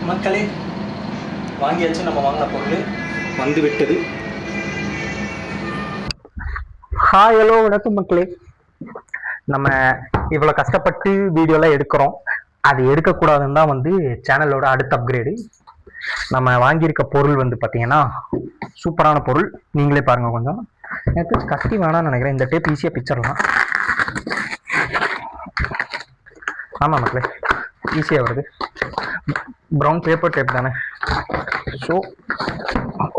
மக்களே வாங்கியாச்சு. நம்ம வாங்கின பொருள் வந்து விட்டது. ஹாய் ஹலோ வணக்கம் மக்களே. நம்ம இவ்வளோ கஷ்டப்பட்டு வீடியோலாம் எடுக்கிறோம். அது எடுக்கக்கூடாதுன்னு தான் வந்து சேனலோட அடுத்த அப்கிரேடு. நம்ம வாங்கியிருக்க பொருள் வந்து பார்த்தீங்கன்னா சூப்பரான பொருள். நீங்களே பாருங்கள். கொஞ்சம் எனக்கு கத்தி வேணாம்னு நினைக்கிறேன். இந்த டேப் ஈஸியாக பிக்சர்லாம். ஆமாம் மக்களே, ஈஸியாக வருது. ப்ரௌன் பேப்பர் டேப் தானே. ஸோ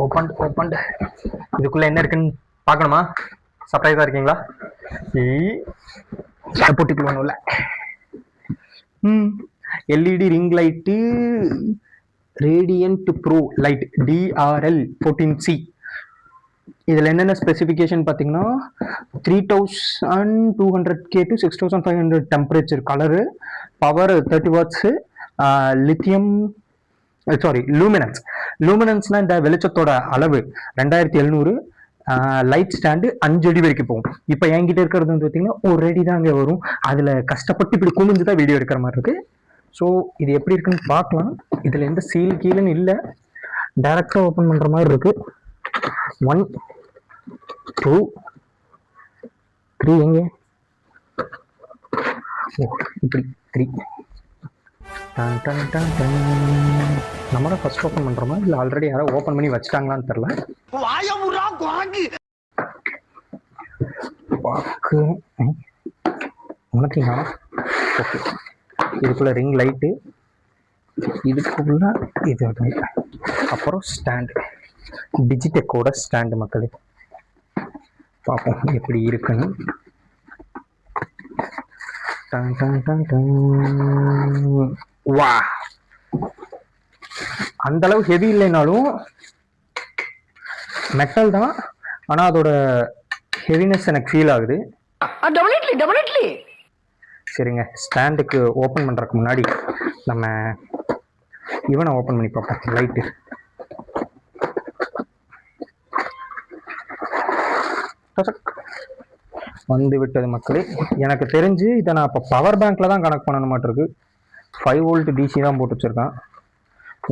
ஓப்பன் இதுக்குள்ளே என்ன இருக்குன்னு பார்க்கணுமா? சர்ப்ரைஸாக இருக்கீங்களா? போட்டிக்கு ஒன்றும் LED ring light radiant pro light DRL 14C. இதில் என்னென்ன ஸ்பெசிஃபிகேஷன் பார்த்தீங்கன்னா 3200K to 6500 temperature, colour, power 30 watts, lithium லூமினன்ஸ்னால் இந்த வெளிச்சத்தோட அளவு 2700, லைட் ஸ்டாண்டு 5 அடி வரைக்கும் போகும். இப்போ என்கிட்ட இருக்கிறது வந்து பார்த்தீங்கன்னா 1 அடி தான் அங்கே வரும். அதில் கஷ்டப்பட்டு இப்படி குமிஞ்சு தான் வீடியோ எடுக்கிற மாதிரி இருக்குது. ஸோ இது எப்படி இருக்குன்னு பார்க்கலாம். இதில் எந்த சீல் கீழன்னு இல்லை, டைரெக்டாக ஓப்பன் பண்ணுற மாதிரி இருக்குது. 1 2 3 எங்கே? ஓ இப்படி 3. நம்ம தான் ஃபர்ஸ்ட் ஓப்பன் பண்ணுறோமா இல்லை ஆல்ரெடி யாரோ ஓப்பன் பண்ணி வச்சுட்டாங்களான்னு தெரில. உனக்குங்களா? ஓகே, இதுக்குள்ள ரிங் லைட்டு, இதுக்குள்ள இது, அப்புறம் ஸ்டாண்டு, டிஜிடெக்கோட ஸ்டாண்டு. மக்களே பார்ப்போம் எப்படி இருக்குன்னு. வா, அந்த அளவு ஹெவி இல்லைனாலும் மெட்டல் தான், ஆனால் அதோட ஹெவினஸ் எனக்கு ஃபீல் ஆகுது. சரிங்க, ஸ்டாண்டுக்கு ஓப்பன் பண்ணுறதுக்கு முன்னாடி நம்ம இவனை ஓப்பன் பண்ணி பார்ப்போம். லைட்டு வந்து விட்டது மக்களே. எனக்கு தெரிஞ்சு இதை நான் இப்போ பவர் பேங்க்கில் தான் கனெக்ட் பண்ணணும் மாட்டிருக்கு. 5 வோல்ட் DC தான் போட்டு வச்சுருக்கேன்.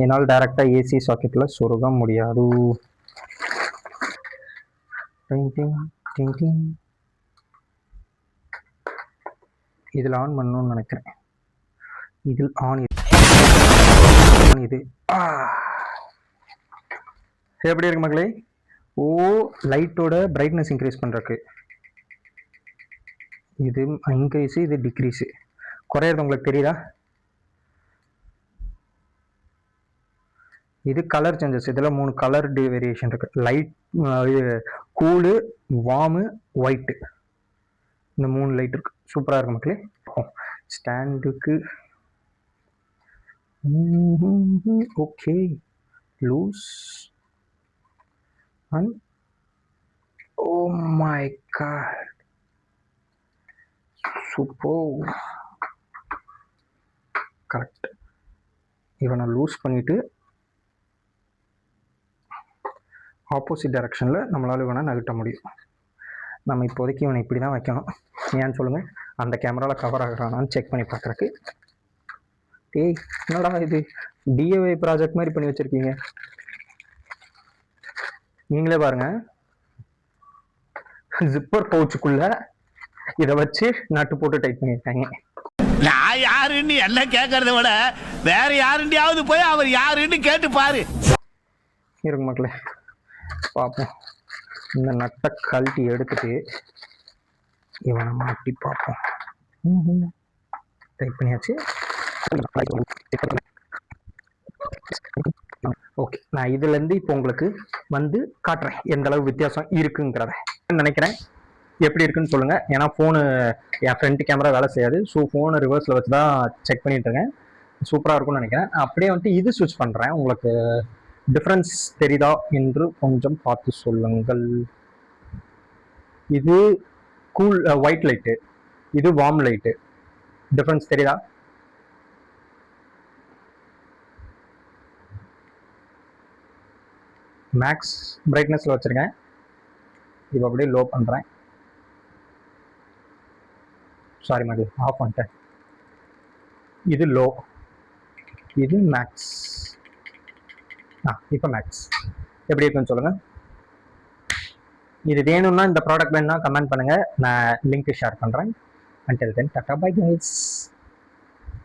என்னால் டைரெக்டாக AC சாக்கெட்டில் சொருக முடியாது. இதில் ஆன் பண்ணணும்னு நினைக்கிறேன். இதில் ஆன் இது எப்படி இருக்கு மக்களே? ஓ, லைட்டோட பிரைட்னஸ் இன்க்ரீஸ் பண்ணுறக்கு இது இன்க்ரீஸு, இது டிக்ரீஸு. குறையிறது உங்களுக்கு தெரியுதா? இது கலர் சேஞ்சஸ். இதில் 3 கலர் வேரியேஷன் இருக்குது. Light, cool, warm, white. இந்த 3 லைட் இருக்குது. சூப்பராக இருக்குது மக்களே. ஸ்டாண்டுக்கு okay, loose and oh my god, super, correct. இவனை லூஸ் பண்ணிவிட்டு ஆப்போசிட் டைரக்ஷனில் நம்மளால் இவனை நகட்ட முடியும். நம்ம இப்போதைக்கு இவனை இப்படி தான் வைக்கணும். ஏன்னு சொல்லுங்கள், அந்த கேமராவில் கவர் ஆகிறானான்னு செக் பண்ணி பார்க்குறக்கு. ஏய், என்னடா இது DIY ப்ராஜெக்ட் மாதிரி பண்ணி வச்சுருக்கீங்க. நீங்களே பாருங்கள், ஜிப்பர் பவுச்சுக்குள்ள இதை வச்சு நட்டு போட்டு டைட் பண்ணியிருக்காங்க. நான் யாருன்னு என்ன கேட்கறத விட வேற யாருண்டியாவது போய் அவர் யாருன்னு கேட்டு பாரு. இருக்கு மக்களே, பார்ப்போம். இந்த நட்டை கழட்டி எடுத்துட்டு இவனை மாட்டி பார்ப்போம். டைப் பண்ணியாச்சு. ஓகே, நான் இதுலேருந்து இப்போ உங்களுக்கு வந்து காட்டுறேன் எந்த அளவு வித்தியாசம் இருக்குங்கிறத நினைக்கிறேன். எப்படி இருக்குன்னு சொல்லுங்கள். ஏன்னா ஃபோனு என் ஃப்ரண்ட் கேமரா வேலை செய்யாது. ஸோ ஃபோனை ரிவர்ஸில் வச்சு தான் செக் பண்ணிட்டு இருக்கேன். சூப்பராக இருக்கும்னு நினைக்கிறேன். அப்படியே வந்துட்டு இது ஸ்விட்ச் பண்ணுறேன். உங்களுக்கு டிஃப்ரென்ஸ் தெரியுதா என்று கொஞ்சம் பார்த்து சொல்லுங்கள். இது கூல் ஒயிட் லைட்டு, இது வார்ம் லைட்டு. டிஃப்ரென்ஸ் தெரியுதா? மேக்ஸ் பிரைட்னஸில் வச்சுருக்கேன். இப்போ அப்படியே லோ பண்ணுறேன். சாரி மகளே, ஆஃப் பண்ணிட்டேன். இது லோ, இது மேக்ஸ். இப்போ மேக்ஸ் எப்படி இருக்குன்னு சொல்லுங்கள். இது வேணும்னா இந்த ப்ராடக்ட் வேணும்னா கமெண்ட் பண்ணுங்கள், நான் லிங்க் ஷேர் பண்ணுறேன். Until then, tata, bye guys.